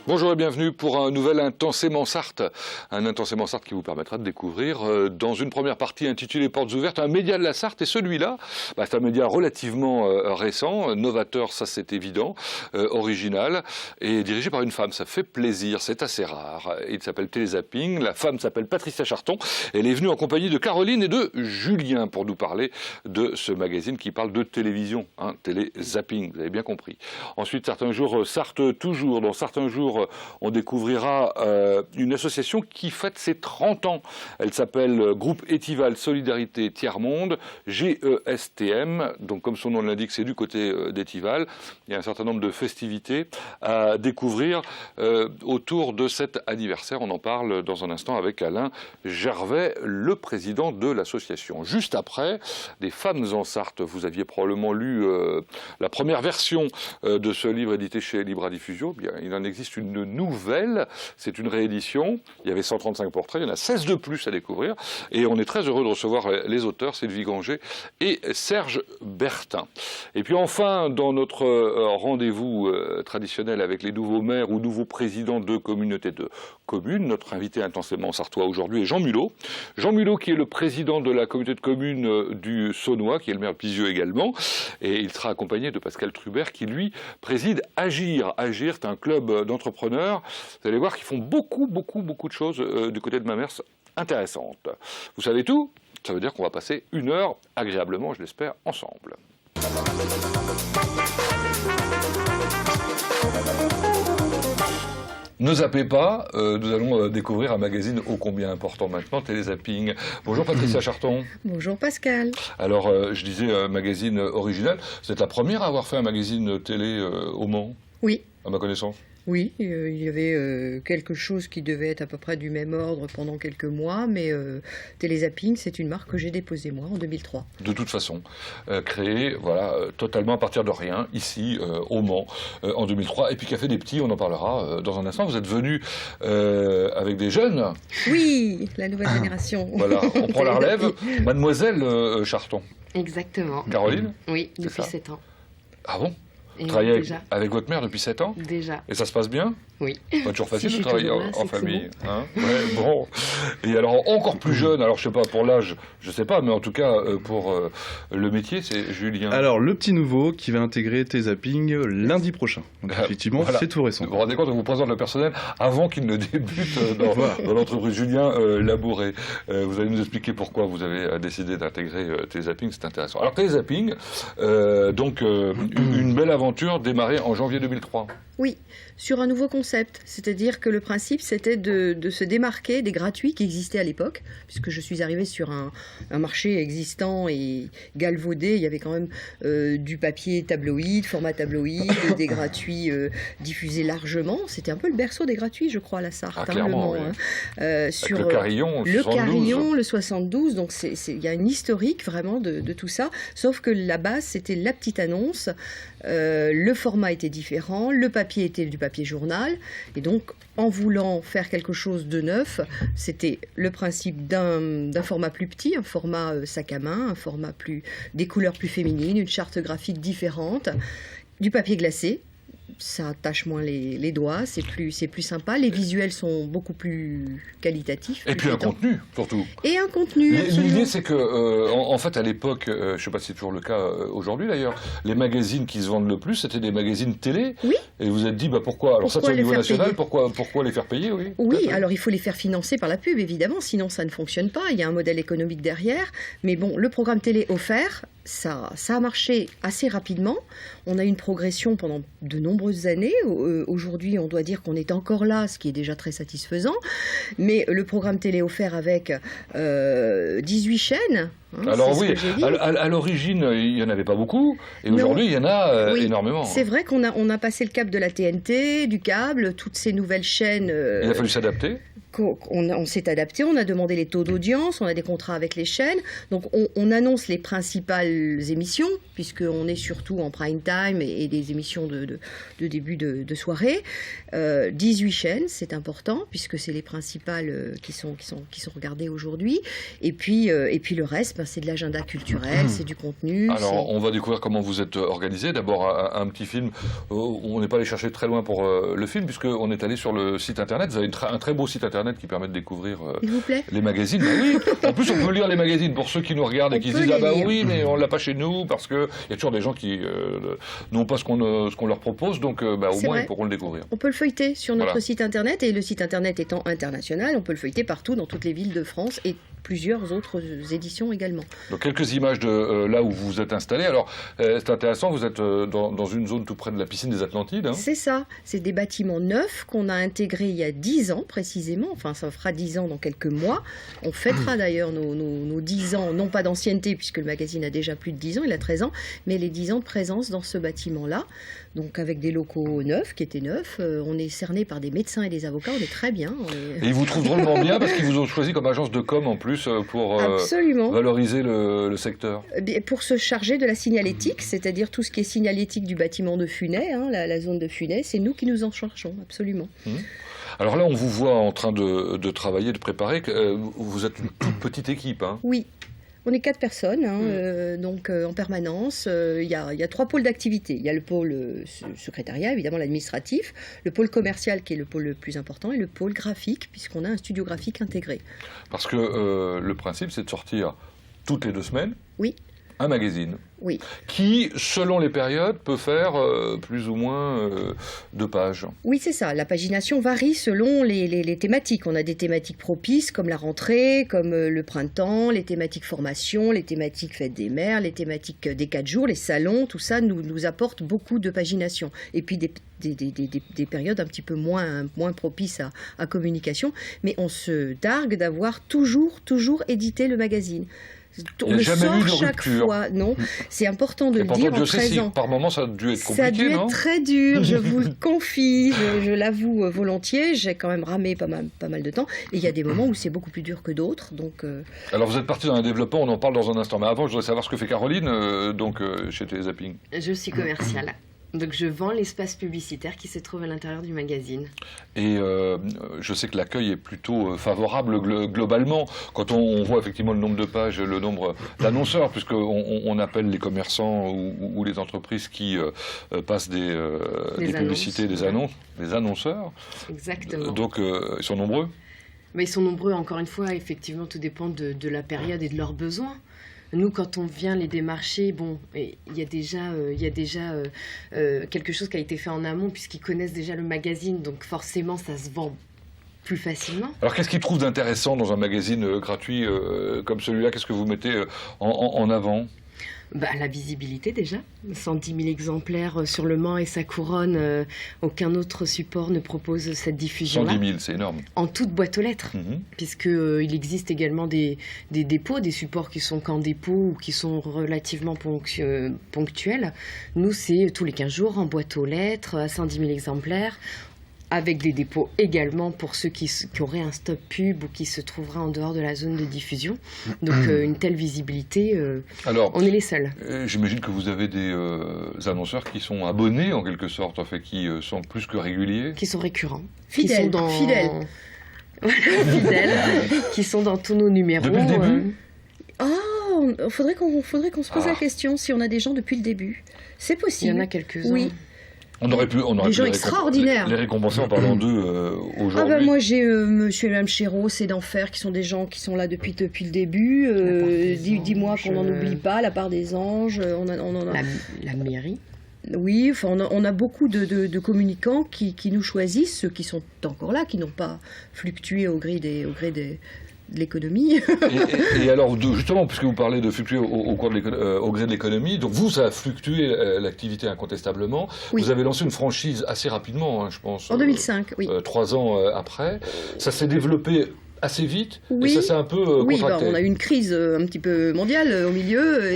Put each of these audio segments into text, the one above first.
Bonjour et bienvenue pour un nouvel Intensément Sarthe. Un Intensément Sarthe qui vous permettra de découvrir dans une première partie intitulée Portes ouvertes un média de la Sarthe. Et celui-là, c'est un média relativement récent, novateur, ça c'est évident, original et dirigé par une femme. Ça fait plaisir, c'est assez rare. Il s'appelle Télézapping, la femme s'appelle Patricia Charton. Elle est venue en compagnie de Caroline et de Julien pour nous parler de ce magazine qui parle de télévision, Télézapping, vous avez bien compris. Ensuite, certains jours, Sarthe toujours, dans certains jours, on découvrira une association qui fête ses 30 ans. Elle s'appelle Groupe Étival Solidarité Tiers-Monde, GESTM. Donc comme son nom l'indique, c'est du côté d'Étival. Il y a un certain nombre de festivités à découvrir autour de cet anniversaire. On en parle dans un instant avec Alain Gervais, le président de l'association. Juste après, des femmes en Sarthe. Vous aviez probablement lu la première version de ce livre édité chez Libra Diffusion. Bien, il en existe une nouvelle, c'est une réédition. Il y avait 135 portraits, il y en a 16 de plus à découvrir. Et on est très heureux de recevoir les auteurs, Sylvie Granger et Serge Bertin. Et puis enfin, dans notre rendez-vous traditionnel avec les nouveaux maires ou nouveaux présidents de communautés de communes, notre invité intensément sartois aujourd'hui est Jean Mulot. Jean Mulot qui est le président de la communauté de communes du Saunois, qui est le maire de Pisieux également. Et il sera accompagné de Pascal Trubert qui lui préside Agir. Agir, c'est un club d'entrepreneurs. Vous allez voir qu'ils font beaucoup de choses du côté de Mamers intéressantes. Vous savez tout? Ça veut dire qu'on va passer une heure agréablement, je l'espère, ensemble. Ne zappez pas, nous allons découvrir un magazine ô combien important maintenant, Télézapping. Bonjour Patricia Charton. Bonjour Pascal. Alors, je disais magazine original. Vous êtes la première à avoir fait un magazine télé au Mans? Oui. À ma connaissance? Oui, il y avait quelque chose qui devait être à peu près du même ordre pendant quelques mois, mais Télézapping, c'est une marque que j'ai déposée moi en 2003. De toute façon, créée totalement à partir de rien, ici au Mans, en 2003, et puis qui a fait des petits, on en parlera dans un instant. Vous êtes venu avec des jeunes. Oui, la nouvelle génération. Voilà, on prend la relève. Mademoiselle Charton. Exactement. Caroline? Oui, depuis 7 ans. Ah bon? Et Vous travaillez déjà. avec votre mère depuis 7 ans? Déjà. Et ça se passe bien? Oui. Pas toujours facile Si de je suis travailler toujours là, en c'est que famille. c'est Hein, ouais, bon. Et alors, encore plus jeune, alors je sais pas pour l'âge, je sais pas, mais en tout cas pour le métier, c'est Julien. Alors, le petit nouveau qui va intégrer Télézapping lundi prochain. Donc, effectivement, Voilà. c'est tout récent. Vous vous rendez compte, on vous présente le personnel avant qu'il ne débute dans l'entreprise. Julien Labouré, vous allez nous expliquer pourquoi vous avez décidé d'intégrer Télézapping, c'est intéressant. Alors, Télézapping, une belle aventure démarrée en janvier 2003. Oui, sur un nouveau concept, c'est-à-dire que le principe c'était de se démarquer des gratuits qui existaient à l'époque, puisque je suis arrivée sur un marché existant et galvaudé, il y avait quand même du papier tabloïd, format tabloïd, des gratuits diffusés largement, c'était un peu le berceau des gratuits je crois à la Sarthe, clairement, le Mans, oui. sur le Carillon, le 72. Carillon, le 72, donc il y a une historique vraiment de tout ça, sauf que la base c'était la petite annonce, le format était différent, le papier était du papier journal, et donc en voulant faire quelque chose de neuf, c'était le principe d'un format plus petit, un format sac à main, un format des couleurs plus féminines, une charte graphique différente, du papier glacé. Ça attache moins les doigts, c'est plus sympa, les visuels sont beaucoup plus qualitatifs. Et puis un contenu, surtout. Et un contenu. L'idée, c'est que, en fait, à l'époque, je ne sais pas si c'est toujours le cas aujourd'hui d'ailleurs, les magazines qui se vendent le plus, c'était des magazines télé. Oui. Et vous vous êtes dit, pourquoi? Alors ça, c'est au niveau national, pourquoi les faire payer, oui? Oui, alors il faut les faire financer par la pub, évidemment, sinon ça ne fonctionne pas, il y a un modèle économique derrière. Mais bon, le programme télé offert, ça a marché assez rapidement. On a eu une progression pendant de nombreuses années. Aujourd'hui, on doit dire qu'on est encore là, ce qui est déjà très satisfaisant. Mais le programme télé offert avec 18 chaînes... Alors oui, à l'origine, il n'y en avait pas beaucoup, et aujourd'hui, il y en a énormément. C'est vrai qu'on a passé le cap de la TNT, du câble, toutes ces nouvelles chaînes... Il a fallu s'adapter. on s'est adapté, on a demandé les taux d'audience, on a des contrats avec les chaînes, donc on annonce les principales émissions, puisqu'on est surtout en prime time et des émissions de début de soirée. 18 chaînes, c'est important, puisque c'est les principales qui sont regardées aujourd'hui. Et puis le reste, c'est de l'agenda culturel, c'est du contenu. Alors, on va découvrir comment vous êtes organisé. D'abord, un petit film. On n'est pas allé chercher très loin pour le film, puisqu'on est allé sur le site internet. Vous avez un très beau site internet qui permet de découvrir les magazines. Bah oui. En plus, on peut lire les magazines pour ceux qui nous regardent et qui se disent ah bah oui, mais on l'a pas chez nous parce que il y a toujours des gens qui n'ont pas ce qu'on leur propose. Donc, au moins, ils pourront le découvrir. On peut le feuilleter sur notre site internet, et le site internet étant international, on peut le feuilleter partout dans toutes les villes de France et plusieurs autres éditions également. Donc quelques images de là où vous êtes installé. Alors c'est intéressant, vous êtes dans une zone tout près de la piscine des Atlantides. Hein. C'est ça, c'est des bâtiments neufs qu'on a intégrés il y a 10 ans précisément, enfin ça fera 10 ans dans quelques mois. On fêtera d'ailleurs nos 10 ans, non pas d'ancienneté puisque le magazine a déjà plus de 10 ans, il a 13 ans, mais les 10 ans de présence dans ce bâtiment-là. Donc avec des locaux neufs, qui étaient neufs, on est cerné par des médecins et des avocats, on est très bien. Et ils vous trouvent drôlement bien parce qu'ils vous ont choisi comme agence de com en plus pour valoriser le secteur. Pour se charger de la signalétique, c'est-à-dire tout ce qui est signalétique du bâtiment de Funay, hein, la zone de Funay, c'est nous qui nous en chargeons, absolument. Alors là, on vous voit en train de travailler, de préparer. Vous êtes une toute petite équipe. Hein. Oui. On est 4 personnes, donc en permanence. Il y a 3 pôles d'activité. Il y a le pôle secrétariat, évidemment l'administratif, le pôle commercial qui est le pôle le plus important, et le pôle graphique, puisqu'on a un studio graphique intégré. Parce que le principe, c'est de sortir toutes les 2 semaines. Oui. Un magazine. Oui. Qui, selon les périodes, peut faire plus ou moins 2 pages. Oui, c'est ça. La pagination varie selon les thématiques. On a des thématiques propices, comme la rentrée, comme le printemps, les thématiques formation, les thématiques fête des mères, les thématiques des 4 jours, les salons, tout ça nous apporte beaucoup de pagination. Et puis des périodes un petit peu moins propices à communication. Mais on se targue d'avoir toujours édité le magazine. On le sort chaque fois, non. C'est important de le dire en présent. Par moment, ça a dû être compliqué, ça a dû non ? être très dur, je vous le confie, je l'avoue volontiers. J'ai quand même ramé pas mal de temps. Et il y a des moments où c'est beaucoup plus dur que d'autres. Donc, Alors, vous êtes parti dans un développement, on en parle dans un instant. Mais avant, je voudrais savoir ce que fait Caroline chez Télézapping. Je suis commerciale. Donc je vends l'espace publicitaire qui se trouve à l'intérieur du magazine. Et je sais que l'accueil est plutôt favorable globalement. Quand on voit effectivement le nombre de pages, le nombre d'annonceurs, puisqu'on appelle les commerçants ou les entreprises qui passent des publicités, des annonces, des annonceurs. Exactement. Donc ils sont nombreux. Mais ils sont nombreux, encore une fois, effectivement, tout dépend de la période et de leurs besoins. Nous, quand on vient les démarcher, il y a déjà quelque chose qui a été fait en amont puisqu'ils connaissent déjà le magazine, donc forcément ça se vend plus facilement. Alors qu'est-ce qu'ils trouvent d'intéressant dans un magazine gratuit comme celui-là ? Qu'est-ce que vous mettez en avant ? La visibilité déjà, 110 000 exemplaires sur le Mans et sa couronne, aucun autre support ne propose cette diffusion-là. 110 000, c'est énorme. En toute boîte aux lettres, puisqu'il existe également des dépôts, des supports qui sont qu'en dépôt ou qui sont relativement ponctuels. Nous, c'est tous les 15 jours en boîte aux lettres, à 110 000 exemplaires. Avec des dépôts également pour ceux qui auraient un stop pub ou qui se trouveraient en dehors de la zone de diffusion. Donc une telle visibilité, alors, on est les seuls. J'imagine que vous avez des annonceurs qui sont abonnés en quelque sorte, qui sont plus que réguliers. Qui sont récurrents. Fidèles. Voilà, fidèles, qui sont dans tous nos numéros. Depuis le début faudrait qu'on se pose la question si on a des gens depuis le début. C'est possible. Il y en a quelques-uns. Oui. On aurait pu extraordinaires. Les récompenser en parlant d'eux aujourd'hui. Moi j'ai monsieur et madame Chéreau, c'est d'enfer, qui sont des gens qui sont là depuis le début. Dis-moi qu'on n'en oublie pas, la part des anges. On a... La mairie. Oui, on a beaucoup de communicants qui nous choisissent, ceux qui sont encore là, qui n'ont pas fluctué au gré de l'économie. et alors, justement, puisque vous parlez de fluctuer au gré de l'économie, donc vous, ça a fluctué l'activité incontestablement. Oui. Vous avez lancé une franchise assez rapidement, je pense. En 2005, oui. 3 ans après. Ça s'est développé assez vite, oui. Et ça s'est un peu contracté. On a eu une crise un petit peu mondiale au milieu,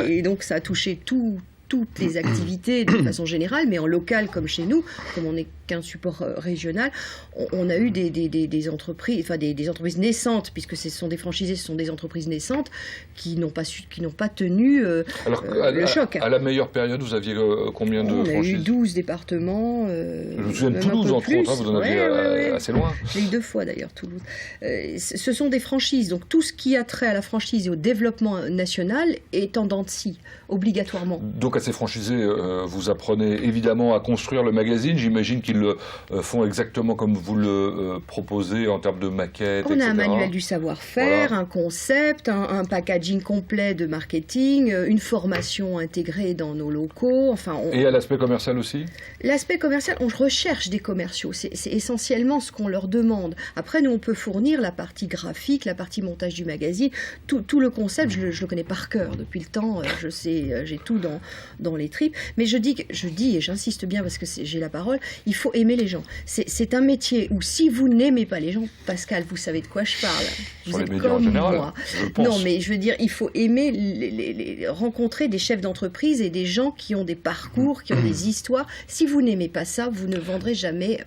et donc ça a touché tous toutes les activités de façon générale, mais en local comme chez nous, comme on n'est qu'un support régional, on a eu des entreprises, enfin des entreprises naissantes, puisque ce sont des franchisés, ce sont des entreprises naissantes qui n'ont pas tenu le choc. À la meilleure période, vous aviez combien de franchises? On a eu 12 départements. Je me souviens de Toulouse, entre autres, vous en aviez assez loin. J'ai eu 2 fois d'ailleurs Toulouse. Ce sont des franchises, donc tout ce qui a trait à la franchise et au développement national est en dents de scie, obligatoirement. Donc à ces franchisés, vous apprenez évidemment à construire le magazine. J'imagine qu'ils le font exactement comme vous le proposez en termes de maquettes, On etc. a un manuel du savoir-faire, Voilà. un concept, un packaging complet de marketing, une formation intégrée dans nos locaux. Enfin, Et à l'aspect commercial aussi? L'aspect commercial, on recherche des commerciaux, c'est essentiellement ce qu'on leur demande. Après, nous, on peut fournir la partie graphique, la partie montage du magazine, tout le concept, je le connais par cœur depuis le temps, je sais, j'ai tout dans les tripes. Mais je dis et j'insiste bien parce que j'ai la parole, il faut aimer les gens. C'est un métier où si vous n'aimez pas les gens, Pascal, vous savez de quoi je parle. Vous êtes comme moi. Non, mais je veux dire, il faut aimer rencontrer des chefs d'entreprise et des gens qui ont des parcours, qui ont des histoires. Si vous n'aimez pas ça, vous ne vendrez jamais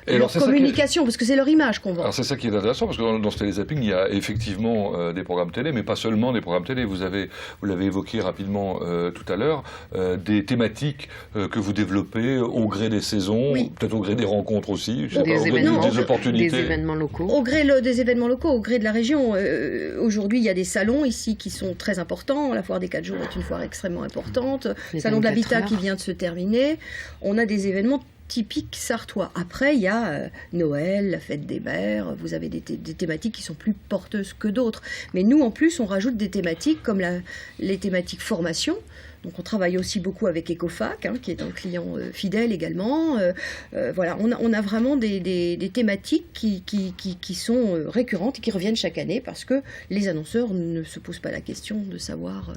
leur communication, parce que c'est leur image qu'on vend. Alors c'est ça qui est intéressant, parce que dans ce télézapping, il y a effectivement des programmes télé, mais pas seulement des programmes télé. Vous l'avez évoqué rapidement tout à l'heure, des thématiques que vous développez au gré des saisons, peut-être au gré des rencontres aussi, au gré des opportunités. Des événements locaux. Au gré des événements locaux, au gré de la région. Aujourd'hui, il y a des salons ici qui sont très importants. La foire des 4 jours est une foire extrêmement importante. Le salon de l'habitat qui vient de se terminer. On a des événements typiques sartois. Après, il y a Noël, la fête des mères, vous avez des thématiques qui sont plus porteuses que d'autres. Mais nous, en plus, on rajoute des thématiques comme les thématiques formation. Donc on travaille aussi beaucoup avec Ecofac, qui est un client fidèle également. Voilà, on a vraiment des thématiques qui sont récurrentes et qui reviennent chaque année parce que les annonceurs ne se posent pas la question de savoir...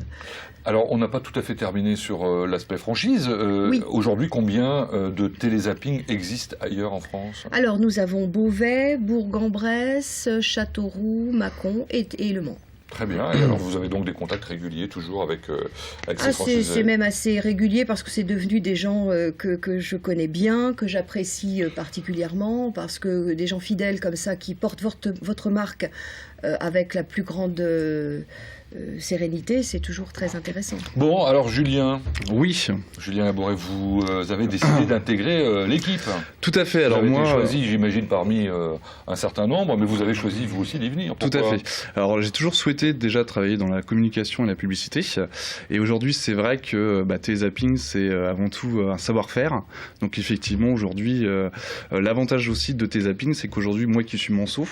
Alors on n'a pas tout à fait terminé sur l'aspect franchise. Oui. Aujourd'hui, combien de télézapping existent ailleurs en France? Alors nous avons Beauvais, Bourg-en-Bresse, Châteauroux, Mâcon et Le Mans. Très bien. Et alors, vous avez donc des contacts réguliers toujours avec ces franchisés? C'est même assez régulier parce que c'est devenu des gens que je connais bien, que j'apprécie particulièrement, parce que des gens fidèles comme ça qui portent votre marque avec la plus grande sérénité, c'est toujours très intéressant. Bon, alors Julien. Oui. Julien Labouré, vous avez décidé d'intégrer l'équipe. Tout à fait. Alors vous avez moi, été choisi, j'imagine, parmi un certain nombre, mais vous avez choisi vous aussi d'y venir. Pourquoi? Tout à fait. Alors j'ai toujours souhaité déjà travailler dans la communication et la publicité. Et aujourd'hui, c'est vrai que télézapping, c'est avant tout un savoir-faire. Donc effectivement, aujourd'hui, l'avantage aussi de télézapping, c'est qu'aujourd'hui, moi qui suis Monceau,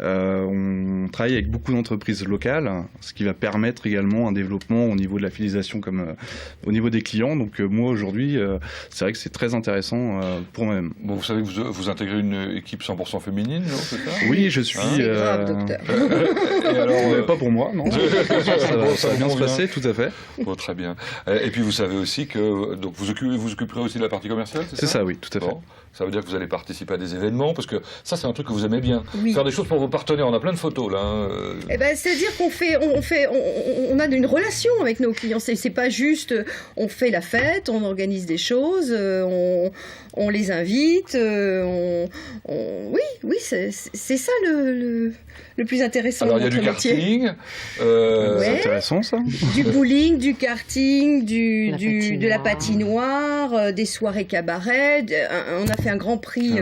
on travaille avec beaucoup d'entreprises locales, ce qui va permettre également un développement au niveau de la fidélisation comme au niveau des clients. Donc moi aujourd'hui, c'est vrai que c'est très intéressant pour moi-même. Bon, vous savez que vous intégrez une équipe 100% féminine, non, c'est ça? Oui, je suis... C'est grave, docteur. Et alors, pas pour moi, non. ça va bien se passer, tout à fait. Bon, très bien. Et puis vous savez aussi que donc vous occuperez aussi de la partie commerciale, c'est ça? C'est ça, oui, tout à fait. Bon. Ça veut dire que vous allez participer à des événements, parce que ça, c'est un truc que vous aimez bien. Oui. Faire des choses pour vos partenaires. On a plein de photos, là. C'est-à-dire qu'on a une relation avec nos clients. C'est pas juste, on fait la fête, on organise des choses, on les invite. Oui, c'est ça le plus intéressant. Alors, il y a dans du notre métier. karting. C'est intéressant, ça. Du bowling, du karting, de la patinoire, des soirées cabaret. On a fait un grand prix,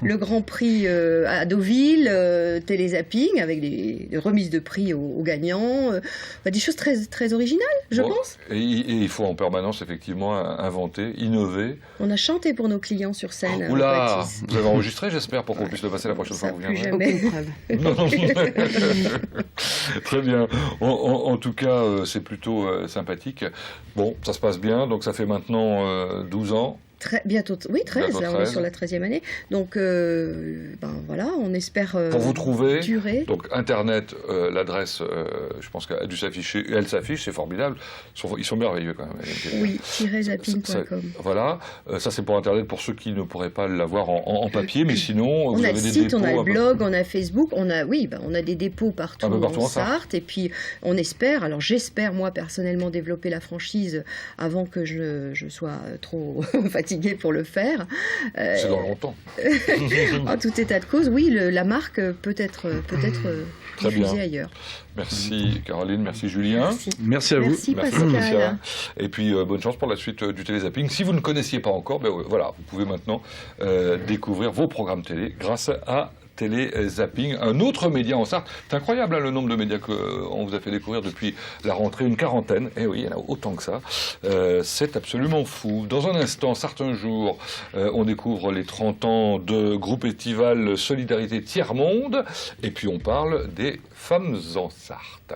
le Grand Prix à Deauville, télézapping, avec des remises de prix aux gagnants. Des choses très, très originales, je pense. Et il faut en permanence, effectivement, inventer, innover. On a chanté pour nos clients sur scène. Oula, vous avez enregistré, j'espère, pour qu'on puisse le passer la prochaine fois que vous Plus viendrez. jamais. Aucune preuve. Très bien. En tout cas, c'est plutôt sympathique. Bon, ça se passe bien, donc ça fait maintenant 12 ans. Bientôt, oui, 13, Bientôt là, on est 13. sur la 13e année. Donc, voilà, on espère Pour vous trouver, durer. donc Internet, l'adresse, je pense qu'elle a dû s'afficher, elle s'affiche, c'est formidable. Ils sont merveilleux quand même. Oui, zapping.com. Voilà, ça c'est pour Internet, pour ceux qui ne pourraient pas l'avoir en papier, mais sinon, On vous a avez le des site, dépôts. on a le un peu- blog, on a Facebook, on a des dépôts partout, Un peu partout en en Sarthe, et puis on espère, alors j'espère moi personnellement développer la franchise avant que je sois trop fatiguée pour le faire. C'est dans longtemps. En tout état de cause, oui, la marque peut être Très diffusée bien. ailleurs. Merci Caroline, merci Julien. Merci à vous. Merci Merci, Pascal. Patricia. Et puis bonne chance pour la suite du télézapping. Si vous ne connaissiez pas encore, voilà, vous pouvez maintenant découvrir vos programmes télé grâce à Télézapping, un autre média en Sarthe. C'est incroyable le nombre de médias qu'on vous a fait découvrir depuis la rentrée, une quarantaine. Eh oui, il y en a autant que ça. C'est absolument fou. Dans un instant, Sarthe un jour, on découvre les 30 ans de groupe estival Solidarité Tiers-Monde. Et puis on parle des femmes en Sarthe.